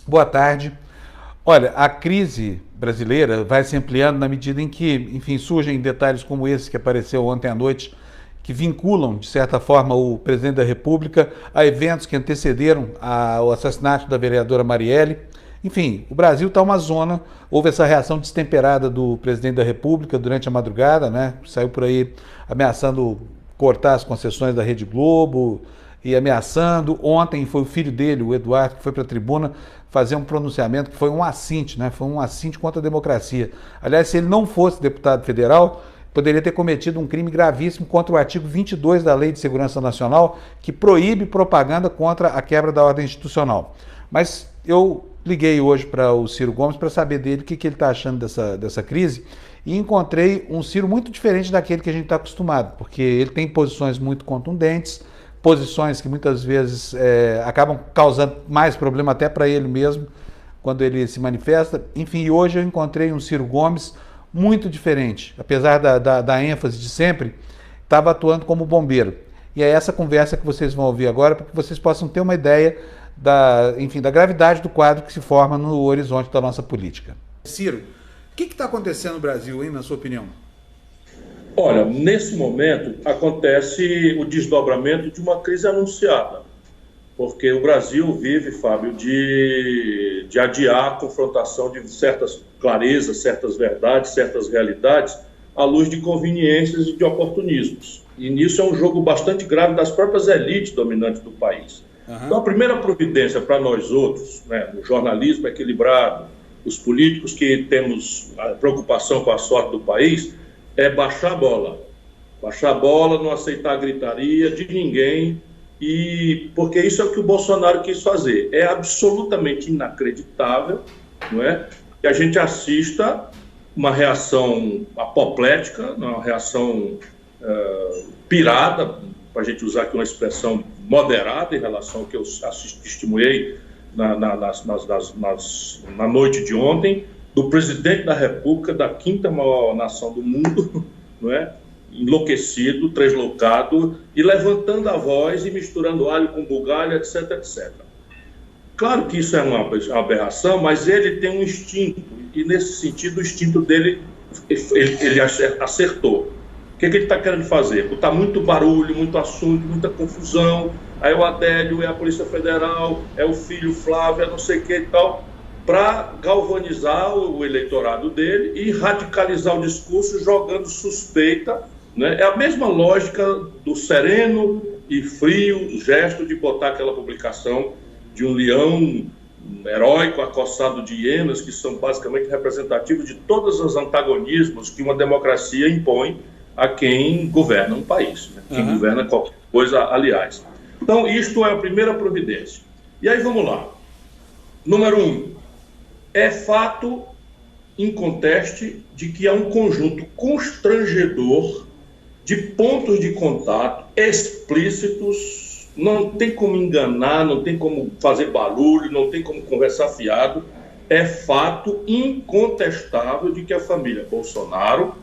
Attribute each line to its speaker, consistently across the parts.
Speaker 1: Boa tarde. Olha, a crise brasileira vai se ampliando na medida em que, enfim, surgem detalhes como esse que apareceu ontem à noite, que vinculam, de certa forma, o presidente da República a eventos que antecederam o assassinato da vereadora Marielle. Enfim, o Brasil está uma zona, houve essa reação destemperada do presidente da República durante a madrugada, né? Saiu por aí ameaçando cortar as concessões da Rede Globo e ameaçando. Ontem foi o filho dele, o Eduardo, que foi para a tribuna fazer um pronunciamento que foi um assinte, né? Foi um assinte contra a democracia. Aliás, se ele não fosse deputado federal, poderia ter cometido um crime gravíssimo contra o artigo 22 da Lei de Segurança Nacional, que proíbe propaganda contra a quebra da ordem institucional. Mas eu liguei hoje para o Ciro Gomes para saber dele o que ele está achando dessa crise e encontrei um Ciro muito diferente daquele que a gente está acostumado, porque ele tem posições muito contundentes, posições que muitas vezes acabam causando mais problema até para ele mesmo quando ele se manifesta. Enfim, hoje eu encontrei um Ciro Gomes muito diferente, apesar da ênfase de sempre, estava atuando como bombeiro. E é essa conversa que vocês vão ouvir agora, para que vocês possam ter uma ideia da gravidade do quadro que se forma no horizonte da nossa política. Ciro, o que está acontecendo no Brasil, hein, na sua opinião?
Speaker 2: Olha, nesse momento acontece o desdobramento de uma crise anunciada, porque o Brasil vive, Fábio, de adiar a confrontação de certas clarezas, certas verdades, certas realidades, à luz de conveniências e de oportunismos. E nisso é um jogo bastante grave das próprias elites dominantes do país. Uhum. Então, a primeira providência para nós outros, né, o jornalismo equilibrado, os políticos que temos a preocupação com a sorte do país, é baixar a bola. Baixar a bola, não aceitar a gritaria de ninguém, porque isso é o que o Bolsonaro quis fazer. É absolutamente inacreditável, não é, que a gente assista uma reação apoplética, uma reação pirada, para a gente usar aqui uma expressão moderada em relação ao que eu testemunhei na noite de ontem, do presidente da República, da quinta maior nação do mundo, não é? Enlouquecido, translocado e levantando a voz e misturando alho com bugalho, etc, etc. Claro que isso é uma aberração, mas ele tem um instinto, e nesse sentido o instinto dele, ele acertou. O que ele está querendo fazer? Botar muito barulho, muito assunto, muita confusão, aí o Adélio, é a Polícia Federal, é o filho Flávio, é não sei o que e tal, para galvanizar o eleitorado dele e radicalizar o discurso jogando suspeita, né? É a mesma lógica do sereno e frio gesto de botar aquela publicação de um leão heróico acossado de hienas, que são basicamente representativos de todos os antagonismos que uma democracia impõe a quem governa um país, né? Quem governa qualquer coisa, aliás. Então, isto é a primeira providência. E aí, vamos lá. Número 1. É fato inconteste de que há um conjunto constrangedor de pontos de contato explícitos, não tem como enganar, não tem como fazer barulho, não tem como conversar fiado. É fato incontestável de que a família Bolsonaro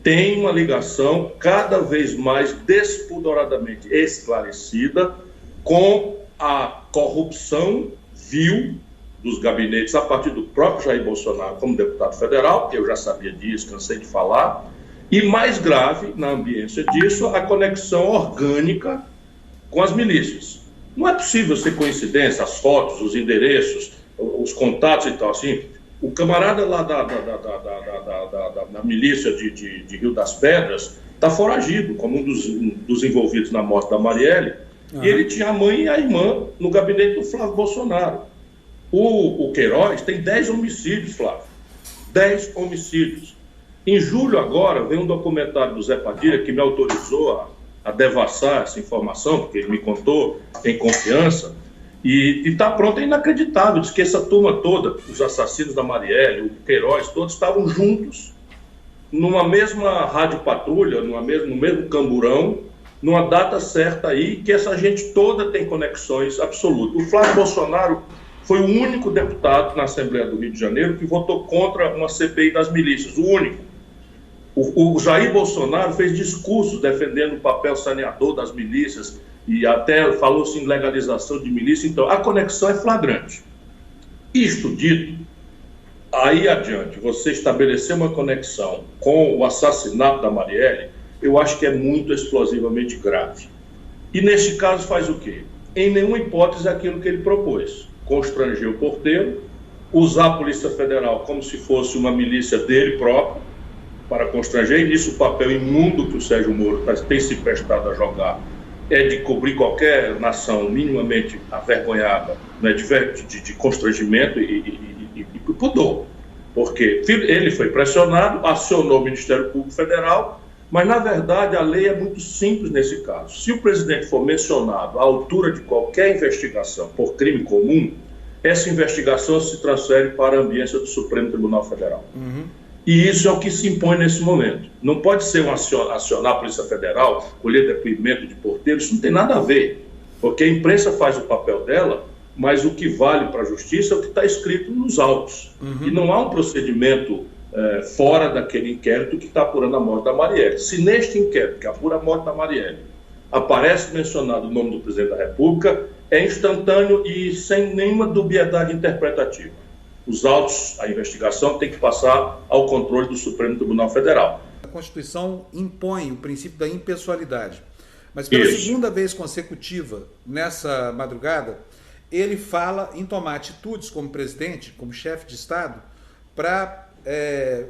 Speaker 2: tem uma ligação cada vez mais despudoradamente esclarecida com a corrupção vil dos gabinetes a partir do próprio Jair Bolsonaro como deputado federal, eu já sabia disso, cansei de falar, e mais grave, na ambiência disso, a conexão orgânica com as milícias. Não é possível ser coincidência, as fotos, os endereços, os contatos e tal, assim. O camarada lá da milícia de Rio das Pedras está foragido, como um dos envolvidos na morte da Marielle, e ele tinha a mãe e a irmã no gabinete do Flávio Bolsonaro. O Queiroz tem 10 homicídios, Flávio. 10 homicídios. Em julho agora, veio um documentário do Zé Padilha que me autorizou a devassar essa informação, porque ele me contou em confiança, e está pronto, é inacreditável. Diz que essa turma toda, os assassinos da Marielle, o Queiroz, todos estavam juntos, numa mesma rádio patrulha, no mesmo camburão, numa data certa aí, que essa gente toda tem conexões absolutas. O Flávio Bolsonaro foi o único deputado na Assembleia do Rio de Janeiro que votou contra uma CPI das milícias, o único. O Jair Bolsonaro fez discursos defendendo o papel saneador das milícias e até falou-se em legalização de milícia. Então, a conexão é flagrante. Isto dito, aí adiante, você estabelecer uma conexão com o assassinato da Marielle, eu acho que é muito explosivamente grave. E neste caso faz o quê? Em nenhuma hipótese aquilo que ele propôs. Constranger o porteiro, usar a Polícia Federal como se fosse uma milícia dele próprio, para constranger, e nisso o papel imundo que o Sérgio Moro tem se prestado a jogar é de cobrir qualquer nação minimamente avergonhada, né, de constrangimento e pudor. Porque ele foi pressionado, acionou o Ministério Público Federal, mas, na verdade, a lei é muito simples nesse caso. Se o presidente for mencionado à altura de qualquer investigação por crime comum, essa investigação se transfere para a ambiência do Supremo Tribunal Federal. E isso é o que se impõe nesse momento. Não pode ser acionar a Polícia Federal, colher depoimento de porteiro, isso não tem nada a ver. Porque a imprensa faz o papel dela, mas o que vale para a justiça é o que está escrito nos autos. E não há um procedimento fora daquele inquérito que está apurando a morte da Marielle. Se neste inquérito que apura a morte da Marielle aparece mencionado o nome do presidente da República, é instantâneo e sem nenhuma dubiedade interpretativa. Os autos, a investigação tem que passar ao controle do Supremo Tribunal Federal.
Speaker 1: A Constituição impõe o princípio da impessoalidade, mas pela segunda vez consecutiva nessa madrugada, ele fala em tomar atitudes como presidente, como chefe de Estado, para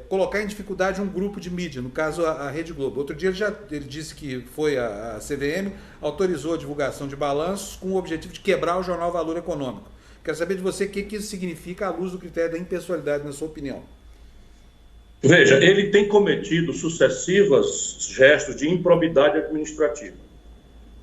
Speaker 1: colocar em dificuldade um grupo de mídia, no caso a Rede Globo. Outro dia ele disse que foi a CVM, autorizou a divulgação de balanços com o objetivo de quebrar o jornal Valor Econômico. Quero saber de você o que isso significa à luz do critério da impessoalidade, na sua opinião.
Speaker 2: Veja, ele tem cometido sucessivos gestos de improbidade administrativa.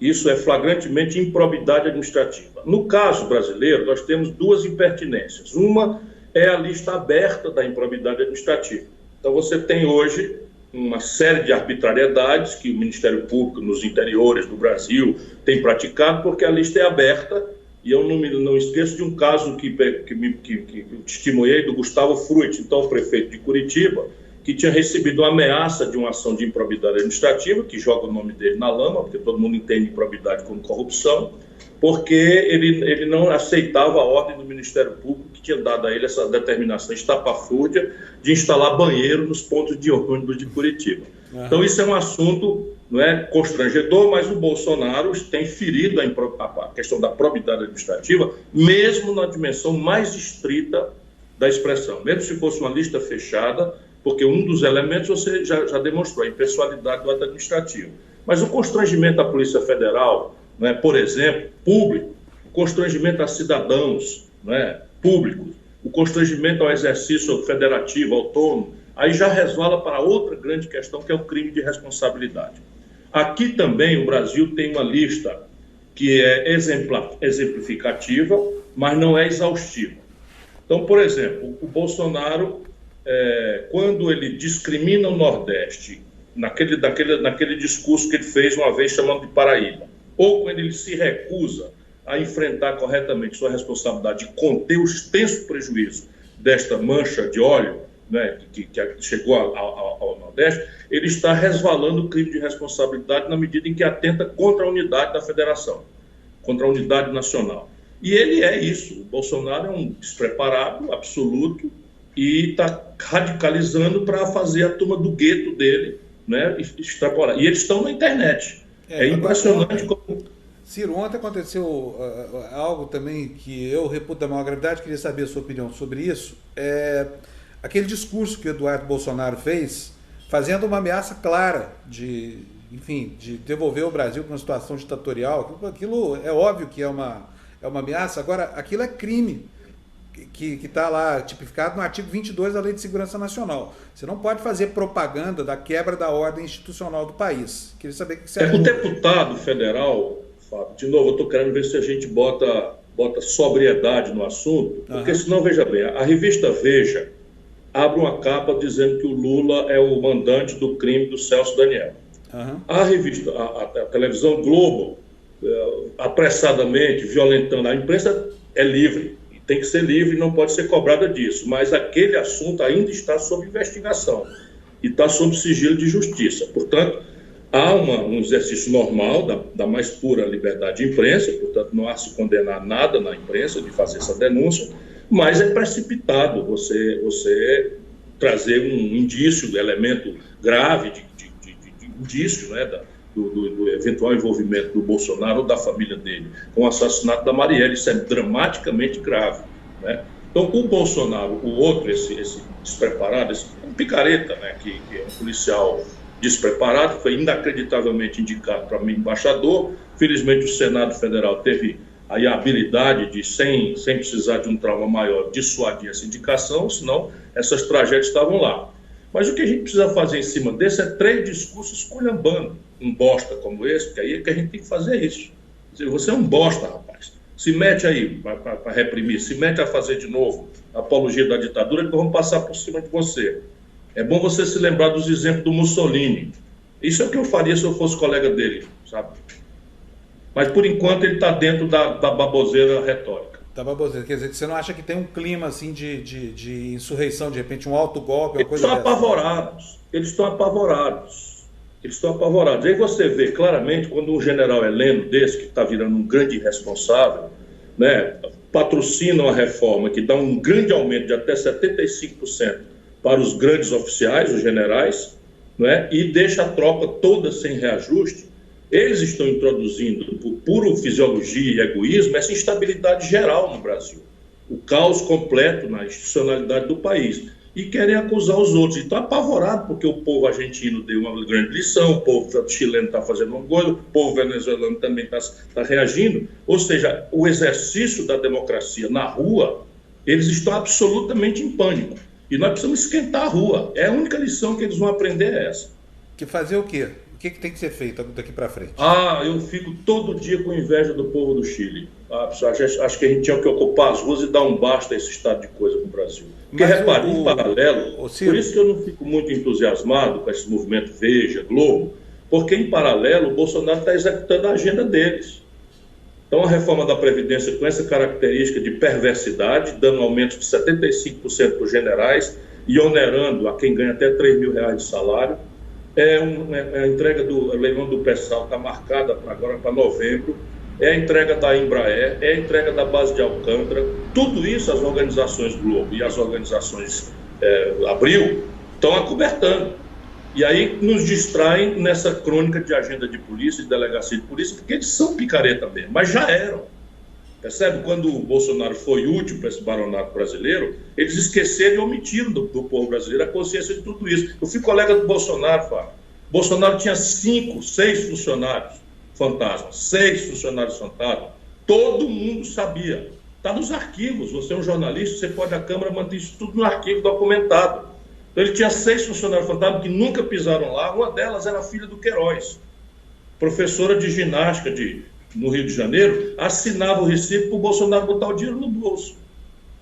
Speaker 2: Isso é flagrantemente improbidade administrativa. No caso brasileiro, nós temos duas impertinências. Uma é a lista aberta da improbidade administrativa. Então, você tem hoje uma série de arbitrariedades que o Ministério Público nos interiores do Brasil tem praticado, porque a lista é aberta. E eu não esqueço de um caso que testemunhei do Gustavo Fruit, então prefeito de Curitiba, que tinha recebido uma ameaça de uma ação de improbidade administrativa, que joga o nome dele na lama, porque todo mundo entende improbidade como corrupção, porque ele não aceitava a ordem do Ministério Público, que tinha dado a ele essa determinação estapafúrdia de instalar banheiro nos pontos de ônibus de Curitiba. Então, isso é um assunto, não é, constrangedor, mas o Bolsonaro tem ferido a questão da probidade administrativa, mesmo na dimensão mais estrita da expressão. Mesmo se fosse uma lista fechada, porque um dos elementos você já demonstrou, a impessoalidade do ato administrativo. Mas o constrangimento da Polícia Federal, não é, por exemplo, público, o constrangimento a cidadãos, não é, públicos, o constrangimento ao exercício federativo, autônomo, aí já resvala para outra grande questão, que é o crime de responsabilidade. Aqui também o Brasil tem uma lista que é exemplificativa, mas não é exaustiva. Então, por exemplo, o Bolsonaro, quando ele discrimina o Nordeste, naquele discurso que ele fez uma vez chamando de Paraíba, ou quando ele se recusa a enfrentar corretamente sua responsabilidade de conter o extenso prejuízo desta mancha de óleo, né, que chegou ao Nordeste, ele está resvalando o crime de responsabilidade na medida em que atenta contra a unidade da federação, contra a unidade nacional. E ele é isso. O Bolsonaro é um despreparado absoluto e está radicalizando para fazer a turma do gueto dele, né, extrapolar. E eles estão na internet. É impressionante como...
Speaker 1: Ciro, ontem aconteceu algo também que eu reputo da maior gravidade, queria saber a sua opinião sobre isso. Aquele discurso que o Eduardo Bolsonaro fez, fazendo uma ameaça clara de devolver o Brasil para uma situação ditatorial. Aquilo é óbvio que é uma ameaça. Agora, aquilo é crime que está lá tipificado no artigo 22 da Lei de Segurança Nacional. Você não pode fazer propaganda da quebra da ordem institucional do país. Queria saber o que você acha.
Speaker 2: O deputado federal, Fábio, de novo, eu estou querendo ver se a gente bota sobriedade no assunto, porque senão, veja bem, a revista Veja abre uma capa dizendo que o Lula é o mandante do crime do Celso Daniel. A revista, a televisão Globo, apressadamente, violentando a imprensa, é livre, tem que ser livre e não pode ser cobrada disso, mas aquele assunto ainda está sob investigação e está sob sigilo de justiça. Portanto, há um exercício normal da mais pura liberdade de imprensa, portanto, não há se condenar nada na imprensa de fazer essa denúncia, mas é precipitado você trazer um indício, elemento grave de indício, né, do eventual envolvimento do Bolsonaro ou da família dele com o assassinato da Marielle. Isso é dramaticamente grave, né? Então, o Bolsonaro, o outro, esse despreparado, um picareta, né, que é um policial despreparado, foi inacreditavelmente indicado para mim embaixador. Felizmente, o Senado Federal teve aí a habilidade de, sem precisar de um trauma maior, dissuadir essa indicação, senão essas tragédias estavam lá. Mas o que a gente precisa fazer em cima desse é 3 discursos esculhambando um bosta como esse, porque aí é que a gente tem que fazer isso. Quer dizer, você é um bosta, rapaz. Se mete aí para reprimir, se mete a fazer de novo a apologia da ditadura, que nós vamos passar por cima de você. É bom você se lembrar dos exemplos do Mussolini. Isso é o que eu faria se eu fosse colega dele, sabe? Mas, por enquanto, ele está dentro da baboseira retórica.
Speaker 1: Da baboseira. Quer dizer, que você não acha que tem um clima assim de insurreição, de repente um autogolpe, uma coisa dessa?
Speaker 2: Eles estão apavorados. Eles estão apavorados. Aí você vê claramente quando um general heleno desse, que está virando um grande irresponsável, né, patrocina uma reforma que dá um grande aumento de até 75% para os grandes oficiais, os generais, né, e deixa a tropa toda sem reajuste. Eles estão introduzindo, por pura fisiologia e egoísmo, essa instabilidade geral no Brasil. O caos completo na institucionalidade do país. E querem acusar os outros. E estão apavorados porque o povo argentino deu uma grande lição, o povo chileno está fazendo uma coisa, o povo venezuelano também está reagindo. Ou seja, o exercício da democracia na rua, eles estão absolutamente em pânico. E nós precisamos esquentar a rua. É a única lição que eles vão aprender é essa.
Speaker 1: Que fazer o quê? O que tem que ser feito daqui para frente?
Speaker 2: Eu fico todo dia com inveja do povo do Chile. Acho que a gente tinha que ocupar as ruas e dar um basta a esse estado de coisa com o Brasil. Porque, repare, em paralelo, por isso que eu não fico muito entusiasmado com esse movimento Veja, Globo, porque, em paralelo, o Bolsonaro está executando a agenda deles. Então, a reforma da Previdência com essa característica de perversidade, dando aumento de 75% para os generais e onerando a quem ganha até R$3 mil de salário. A entrega do leilão do pré-sal está marcada agora para novembro, é a entrega da Embraer, é a entrega da base de Alcântara. Tudo isso as organizações Globo e as organizações Abril estão acobertando. E aí nos distraem nessa crônica de agenda de polícia e delegacia de polícia, porque eles são picareta mesmo, mas já eram. Percebe? Quando o Bolsonaro foi útil para esse baronato brasileiro, eles esqueceram e omitiram do povo brasileiro a consciência de tudo isso. Eu fui colega do Bolsonaro, Fábio. Bolsonaro tinha 5, 6 funcionários fantasmas, 6 funcionários fantasmas. Todo mundo sabia. Está nos arquivos. Você é um jornalista, você pode, a Câmara manter isso tudo no arquivo documentado. Então ele tinha 6 funcionários fantasmas que nunca pisaram lá. Uma delas era a filha do Queiroz, professora de ginástica no Rio de Janeiro, assinava o recibo para o Bolsonaro botar o dinheiro no bolso.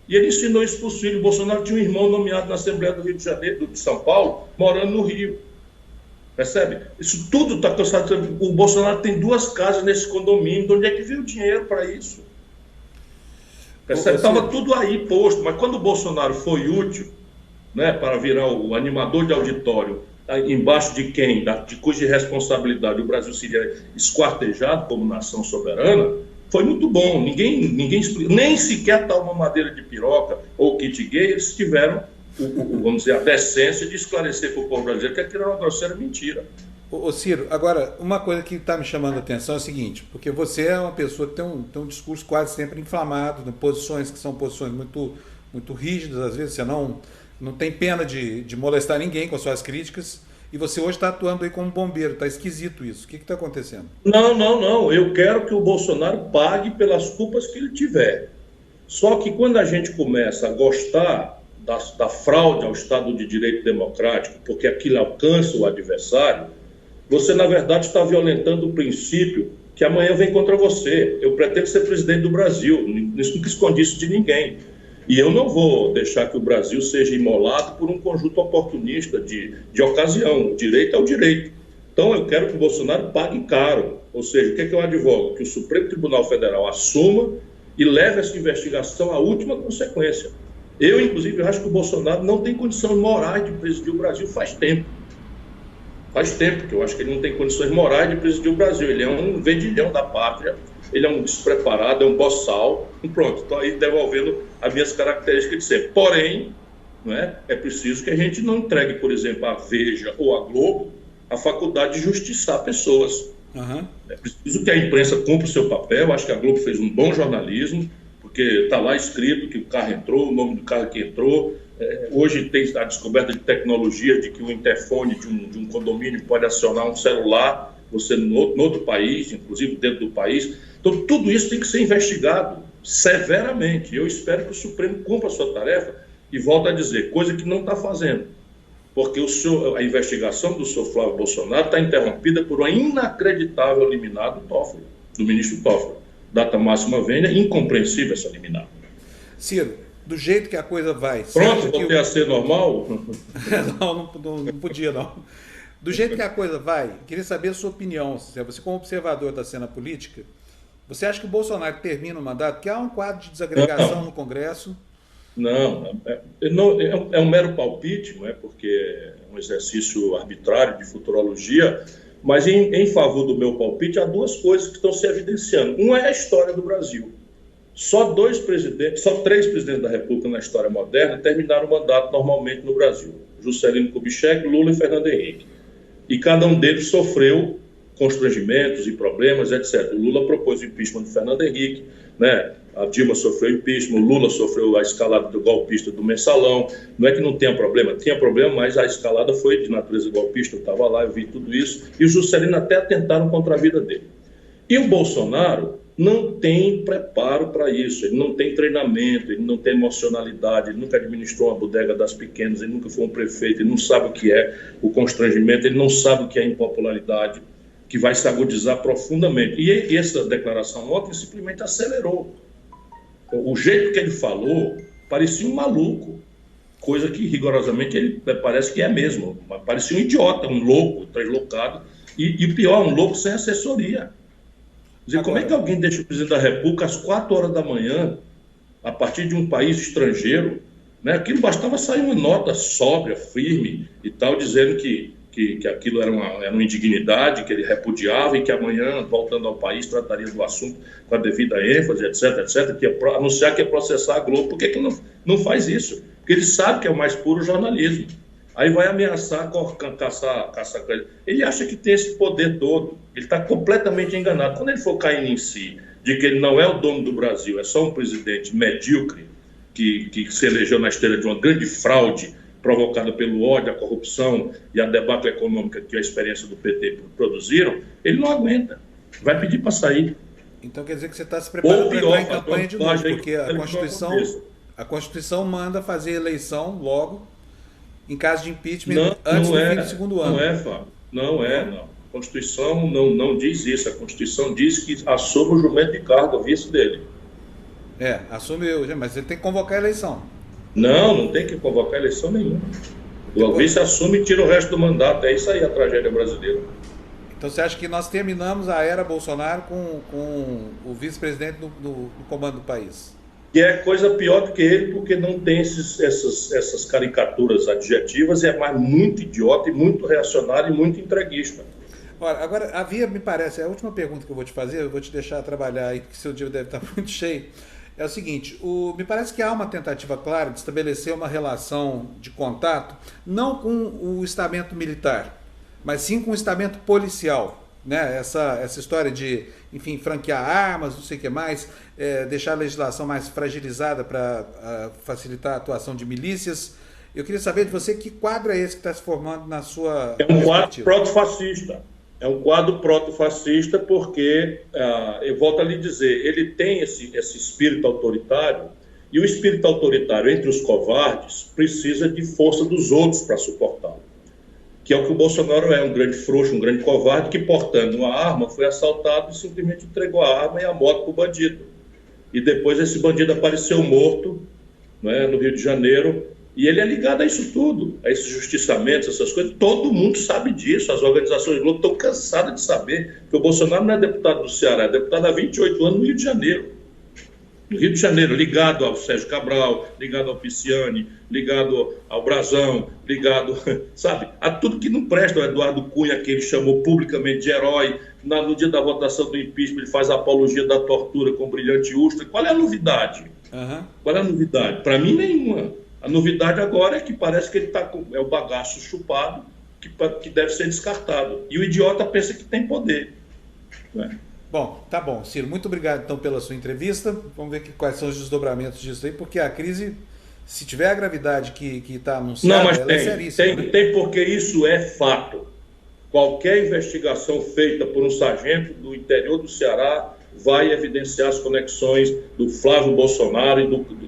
Speaker 2: E ele ensinou isso para os filhos. O Bolsonaro tinha um irmão nomeado na Assembleia do Rio de Janeiro, de São Paulo, morando no Rio. Percebe? Isso tudo está cansado. O Bolsonaro tem 2 casas nesse condomínio. De onde é que veio o dinheiro para isso? Percebe? Estava tudo aí posto. Mas quando o Bolsonaro foi útil, né, para virar o animador de auditório, embaixo de quem, de cuja responsabilidade o Brasil seria esquartejado como nação soberana, foi muito bom. Ninguém nem sequer tal mamadeira de piroca ou kit gay, eles tiveram, vamos dizer, a decência de esclarecer para o povo brasileiro que aquilo era uma grosseira mentira.
Speaker 1: Ô Ciro, agora, uma coisa que está me chamando a atenção é o seguinte, porque você é uma pessoa que tem um discurso quase sempre inflamado, né, posições que são posições muito, muito rígidas, às vezes você não tem pena de molestar ninguém com as suas críticas, e você hoje está atuando aí como bombeiro. Está esquisito isso. O que está acontecendo?
Speaker 2: Não. Eu quero que o Bolsonaro pague pelas culpas que ele tiver. Só que quando a gente começa a gostar da fraude ao Estado de Direito Democrático, porque aquilo alcança o adversário, você, na verdade, está violentando o princípio que amanhã vem contra você. Eu pretendo ser presidente do Brasil. Isso nunca escondi isso de ninguém. E eu não vou deixar que o Brasil seja imolado por um conjunto oportunista de ocasião. O direito é o direito. Então, eu quero que o Bolsonaro pague caro. Ou seja, o que é que eu advogo? Que o Supremo Tribunal Federal assuma e leve essa investigação à última consequência. Eu, inclusive, acho que o Bolsonaro não tem condições morais de presidir o Brasil faz tempo. Faz tempo que eu acho que ele não tem condições morais de presidir o Brasil. Ele é um vendilhão da pátria ele é um despreparado, é um boçal, e pronto, estou aí devolvendo as minhas características de sempre. Porém, não é preciso que a gente não entregue, por exemplo, a Veja ou a Globo a faculdade de justiçar pessoas.
Speaker 1: Uhum.
Speaker 2: É preciso que a imprensa cumpra o seu papel. Acho que a Globo fez um bom jornalismo, porque está lá escrito que o carro entrou, o nome do carro que entrou. Hoje tem a descoberta de tecnologia de que o interfone de um condomínio pode acionar um celular, você no outro país, inclusive dentro do país. Então, tudo isso tem que ser investigado severamente. Eu espero que o Supremo cumpra a sua tarefa e volto a dizer, coisa que não está fazendo. Porque a investigação do senhor Flávio Bolsonaro está interrompida por uma inacreditável liminar do ministro Toffoli. Data máxima vênia, incompreensível essa liminar.
Speaker 1: Ciro, do jeito que a coisa vai...
Speaker 2: Pronto, voltei a ser normal?
Speaker 1: não podia, não. Do jeito que a coisa vai, queria saber a sua opinião. Você, como observador da cena política, você acha que o Bolsonaro termina o mandato? Que há um quadro de desagregação no Congresso?
Speaker 2: Não, é um mero palpite, não é? Porque é um exercício arbitrário de futurologia, mas em favor do meu palpite há duas coisas que estão se evidenciando. Uma é a história do Brasil. Só três presidentes da República na história moderna terminaram o mandato normalmente no Brasil: Juscelino Kubitschek, Lula e Fernando Henrique. E cada um deles sofreu constrangimentos e problemas, etc. O Lula propôs o impeachment de Fernando Henrique, né? A Dilma sofreu impeachment, o Lula sofreu a escalada do golpista do Mensalão. Não é que não tenha problema, tinha problema, mas a escalada foi de natureza golpista, eu estava lá, eu vi tudo isso. E o Juscelino até atentaram contra a vida dele. E o Bolsonaro não tem preparo para isso, ele não tem treinamento, ele não tem emocionalidade, ele nunca administrou uma bodega das pequenas, ele nunca foi um prefeito, ele não sabe o que é o constrangimento, ele não sabe o que é a impopularidade, que vai se agudizar profundamente. E essa declaração ontem simplesmente acelerou. O jeito que ele falou parecia um maluco, coisa que rigorosamente ele parece que é mesmo, parecia um idiota, um louco, translocado, e pior, um louco sem assessoria. Quer dizer, como é que alguém deixa o presidente da República às 4 horas da manhã, a partir de um país estrangeiro, né? Aquilo bastava sair uma nota sóbria, firme e tal, dizendo que aquilo era uma indignidade, que ele repudiava e que amanhã, voltando ao país, trataria do assunto com a devida ênfase, etc., que ia anunciar que ia processar a Globo. Por que não faz isso? Porque ele sabe que é o mais puro jornalismo. Aí vai ameaçar caçar. Ele acha que tem esse poder todo. Ele está completamente enganado. Quando ele for caindo em si, de que ele não é o dono do Brasil, é só um presidente medíocre que se elegeu na esteira de uma grande fraude provocada pelo ódio, a corrupção e a debacle econômica que a experiência do PT produziram, ele não aguenta. Vai pedir para sair.
Speaker 1: Então quer dizer que você está se preparando para entrar em campanha de novo, porque a Constituição manda fazer eleição logo, em caso de impeachment, antes do fim do segundo ano.
Speaker 2: Não é, Fábio. Não. A Constituição não diz isso. A Constituição diz que assume o jumento de cargo, o vice dele.
Speaker 1: Assume, mas ele tem que convocar a eleição.
Speaker 2: Não tem que convocar eleição nenhuma. O vice assume e tira o resto do mandato. É isso aí a tragédia brasileira.
Speaker 1: Então você acha que nós terminamos a era Bolsonaro com o vice-presidente no comando do país?
Speaker 2: Que é coisa pior do que ele, porque não tem essas caricaturas adjetivas, é mais muito idiota e muito reacionário e muito entreguista.
Speaker 1: Ora, agora, me parece, a última pergunta que eu vou te fazer, eu vou te deixar trabalhar aí, porque seu dia deve estar muito cheio. É o seguinte, me parece que há uma tentativa clara de estabelecer uma relação de contato, não com o estamento militar, mas sim com o estamento policial, né? Essa história de, enfim, franquear armas, não sei o que mais, deixar a legislação mais fragilizada para facilitar a atuação de milícias. Eu queria saber de você que quadro é esse que está se formando na sua...
Speaker 2: É um quadro proto-fascista. É um quadro proto-fascista porque, eu volto a lhe dizer, ele tem esse espírito autoritário, e o espírito autoritário entre os covardes precisa de força dos outros para suportá-lo. Que é o que o Bolsonaro é, um grande frouxo, um grande covarde, que portando uma arma foi assaltado e simplesmente entregou a arma e a moto para o bandido. E depois esse bandido apareceu morto, né, no Rio de Janeiro, e ele é ligado a isso tudo, a esses justiçamentos, essas coisas. Todo mundo sabe disso, as organizações de luta estão cansadas de saber que o Bolsonaro não é deputado do Ceará, é deputado há 28 anos no Rio de Janeiro. No Rio de Janeiro, ligado ao Sérgio Cabral, ligado ao Pisciani, ligado ao Brazão, ligado, sabe, a tudo que não presta. O Eduardo Cunha, que ele chamou publicamente de herói, no dia da votação do impeachment, ele faz a apologia da tortura com brilhante Ustra. Qual é a novidade? Qual é a novidade? Para mim, nenhuma. A novidade agora é que parece que ele está com o bagaço chupado, que deve ser descartado. E o idiota pensa que tem poder. Né?
Speaker 1: Bom, tá bom, Ciro. Muito obrigado, então, pela sua entrevista. Vamos ver quais são os desdobramentos disso aí, porque a crise, se tiver a gravidade que está anunciada,
Speaker 2: não, mas
Speaker 1: ela é seríssima.
Speaker 2: Tem, porque isso é fato. Qualquer investigação feita por um sargento do interior do Ceará vai evidenciar as conexões do Flávio Bolsonaro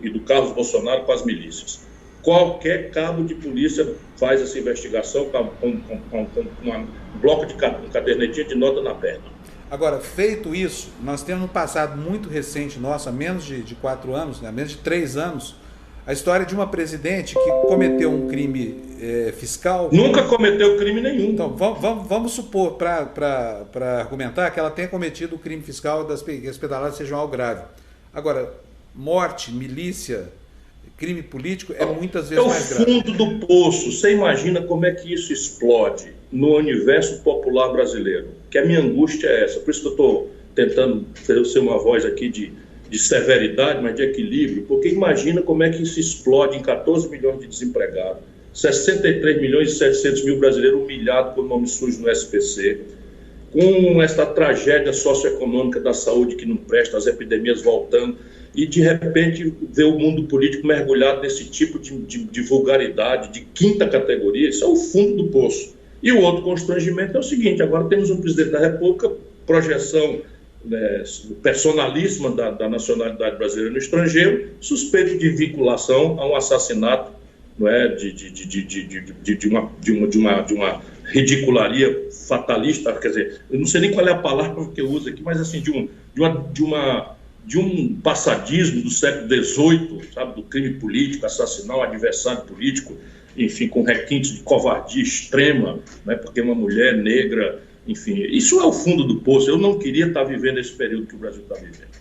Speaker 2: e do Carlos Bolsonaro com as milícias. Qualquer cabo de polícia faz essa investigação com um bloco de cadernetinha de nota na perna.
Speaker 1: Agora, feito isso, nós temos um passado muito recente nosso, há menos de 4 anos, né, há menos de 3 anos, a história de uma presidente que cometeu um crime fiscal.
Speaker 2: Nunca cometeu crime nenhum.
Speaker 1: Então, vamos supor, para argumentar, que ela tenha cometido o crime fiscal das pedaladas sejam algo grave. Agora, morte, milícia, crime político é muitas vezes mais grave.
Speaker 2: É o fundo do poço. Você imagina como é que isso explode no universo popular brasileiro? Que a minha angústia é essa. Por isso que eu estou tentando ser uma voz aqui de severidade, mas de equilíbrio, porque imagina como é que isso explode em 14 milhões de desempregados, 63 milhões e 700 mil brasileiros humilhados por nome sujo no SPC, com essa tragédia socioeconômica da saúde que não presta, as epidemias voltando, e de repente ver o mundo político mergulhado nesse tipo de vulgaridade, de quinta categoria. Isso é o fundo do poço. E o outro constrangimento é o seguinte: agora temos um presidente da República, projeção personalíssima da nacionalidade brasileira no estrangeiro, suspeito de vinculação a um assassinato, não é, de uma ridicularia fatalista. Quer dizer, eu não sei nem qual é a palavra que eu uso aqui, mas assim, de um passadismo do século XVIII, sabe, do crime político, assassinar um adversário político, enfim, com requintes de covardia extrema, né, porque uma mulher negra, enfim, isso é o fundo do poço. Eu não queria estar vivendo esse período que o Brasil está vivendo.